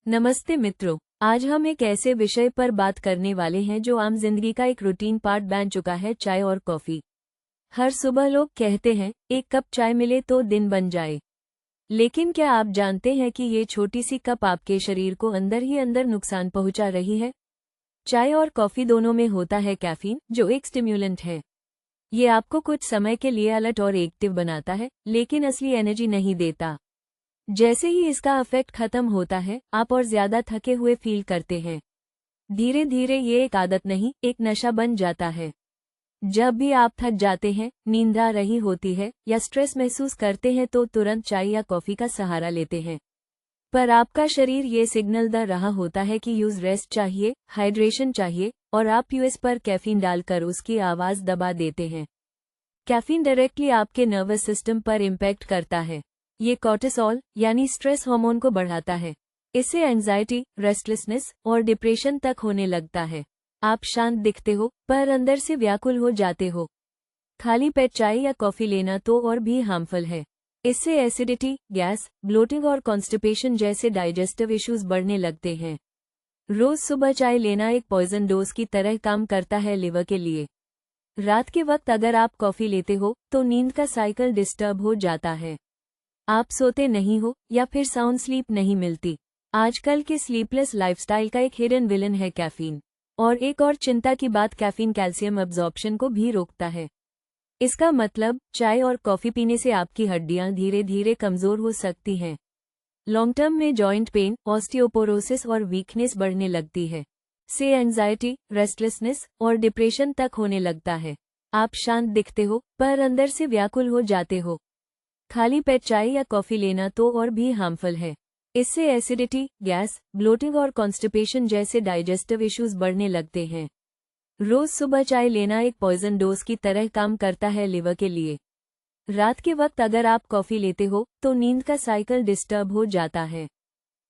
नमस्ते मित्रों, आज हम एक ऐसे विषय पर बात करने वाले हैं जो आम जिंदगी का एक रूटीन पार्ट बन चुका है, चाय और कॉफी। हर सुबह लोग कहते हैं, एक कप चाय मिले तो दिन बन जाए। लेकिन क्या आप जानते हैं कि ये छोटी सी कप आपके शरीर को अंदर ही अंदर नुकसान पहुंचा रही है? चाय और कॉफी दोनों में होता है कैफीन, जो एक स्टिम्युलेंट है। ये आपको कुछ समय के लिए अलर्ट और एक्टिव बनाता है, लेकिन असली एनर्जी नहीं देता। जैसे ही इसका इफेक्ट खत्म होता है, आप और ज्यादा थके हुए फील करते हैं। धीरे धीरे ये एक आदत नहीं, एक नशा बन जाता है। जब भी आप थक जाते हैं, नींद आ रही होती है या स्ट्रेस महसूस करते हैं तो तुरंत चाय या कॉफी का सहारा लेते हैं। पर आपका शरीर ये सिग्नल दे रहा होता है कि यूज रेस्ट चाहिए, हाइड्रेशन चाहिए, और आप यूएस पर कैफीन डालकर उसकी आवाज दबा देते हैं। कैफीन डायरेक्टली आपके नर्वस सिस्टम पर इम्पैक्ट करता है। ये कॉर्टिसोल यानी स्ट्रेस हार्मोन को बढ़ाता है। इससे एंजाइटी, रेस्टलेसनेस और डिप्रेशन तक होने लगता है। आप शांत दिखते हो, पर अंदर से व्याकुल हो जाते हो। खाली पेट चाय या कॉफी लेना तो और भी हार्मफुल है। इससे एसिडिटी, गैस, ब्लोटिंग और कॉन्स्टिपेशन जैसे डाइजेस्टिव इश्यूज बढ़ने लगते हैं। रोज सुबह चाय लेना एक पॉइजन डोज की तरह काम करता है लिवर के लिए। रात के वक्त अगर आप कॉफी लेते हो तो नींद का साइकिल डिस्टर्ब हो जाता है। आप सोते नहीं हो या फिर साउंड स्लीप नहीं मिलती। आजकल के स्लीपलेस लाइफस्टाइल का एक हिडन विलन है कैफीन। और एक और चिंता की बात, कैफीन कैल्शियम अब्जॉर्प्शन को भी रोकता है। इसका मतलब चाय और कॉफी पीने से आपकी हड्डियां धीरे धीरे कमजोर हो सकती हैं। लॉन्ग टर्म में जॉइंट पेन, ऑस्टियोपोरोसिस और वीकनेस बढ़ने लगती है। से एंजाइटी, रेस्टलेसनेस और डिप्रेशन तक होने लगता है। आप शांत दिखते हो, पर अंदर से व्याकुल हो जाते हो। खाली पेट चाय या कॉफी लेना तो और भी हार्मफुल है। इससे एसिडिटी, गैस, ब्लोटिंग और कॉन्स्टिपेशन जैसे डाइजेस्टिव इश्यूज बढ़ने लगते हैं। रोज सुबह चाय लेना एक पॉइजन डोज की तरह काम करता है लिवर के लिए। रात के वक्त अगर आप कॉफी लेते हो तो नींद का साइकिल डिस्टर्ब हो जाता है।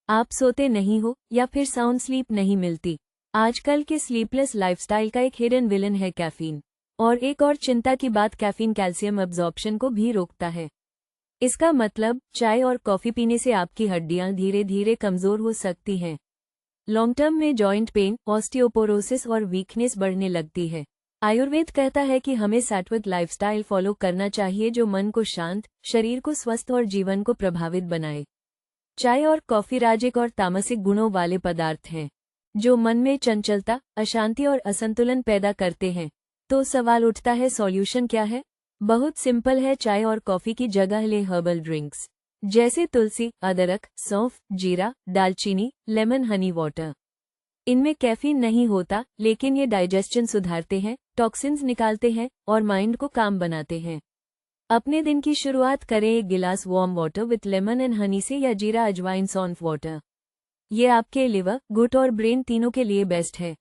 आप सोते नहीं हो या फिर साउंड स्लीप नहीं मिलती। आजकल के स्लीपलेस लाइफस्टाइल का एक हिडन विलन है कैफीन। और एक और चिंता की बात, कैफीन कैल्शियम अब्जॉर्प्शन को भी रोकता है। इसका मतलब चाय और कॉफी पीने से आपकी हड्डियां धीरे धीरे कमजोर हो सकती हैं। लॉन्ग टर्म में जॉइंट पेन, ऑस्टियोपोरोसिस और वीकनेस बढ़ने लगती है। आयुर्वेद कहता है कि हमें सात्विक लाइफस्टाइल फॉलो करना चाहिए, जो मन को शांत, शरीर को स्वस्थ और जीवन को प्रभावित बनाए। चाय और कॉफी राजसिक और तामसिक गुणों वाले पदार्थ हैं, जो मन में चंचलता, अशांति और असंतुलन पैदा करते हैं। तो सवाल उठता है, सॉल्यूशन क्या है? बहुत सिंपल है। चाय और कॉफी की जगह ले हर्बल ड्रिंक्स, जैसे तुलसी, अदरक, सौंफ, जीरा, दालचीनी, लेमन हनी वाटर। इनमें कैफीन नहीं होता, लेकिन ये डाइजेशन सुधारते हैं, टॉक्सिन्स निकालते हैं और माइंड को काम बनाते हैं। अपने दिन की शुरुआत करें एक गिलास warm water with lemon and honey से, या जीरा, अजवाइन, सौंफ वाटर। ये आपके लिवर, गुट और ब्रेन तीनों के लिए बेस्ट है।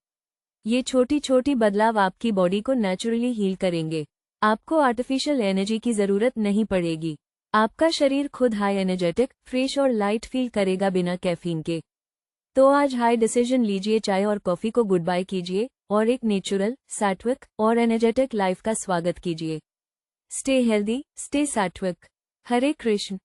ये छोटी छोटी बदलाव आपकी बॉडी को नेचुरली हील करेंगे। आपको आर्टिफिशियल एनर्जी की जरूरत नहीं पड़ेगी। आपका शरीर खुद हाई एनर्जेटिक, फ्रेश और लाइट फील करेगा बिना कैफीन के। तो आज हाई डिसीजन लीजिए, चाय और कॉफी को गुड बाय कीजिए और एक नेचुरल, सात्विक और एनर्जेटिक लाइफ का स्वागत कीजिए। स्टे हेल्दी, स्टे सात्विक। हरे कृष्ण।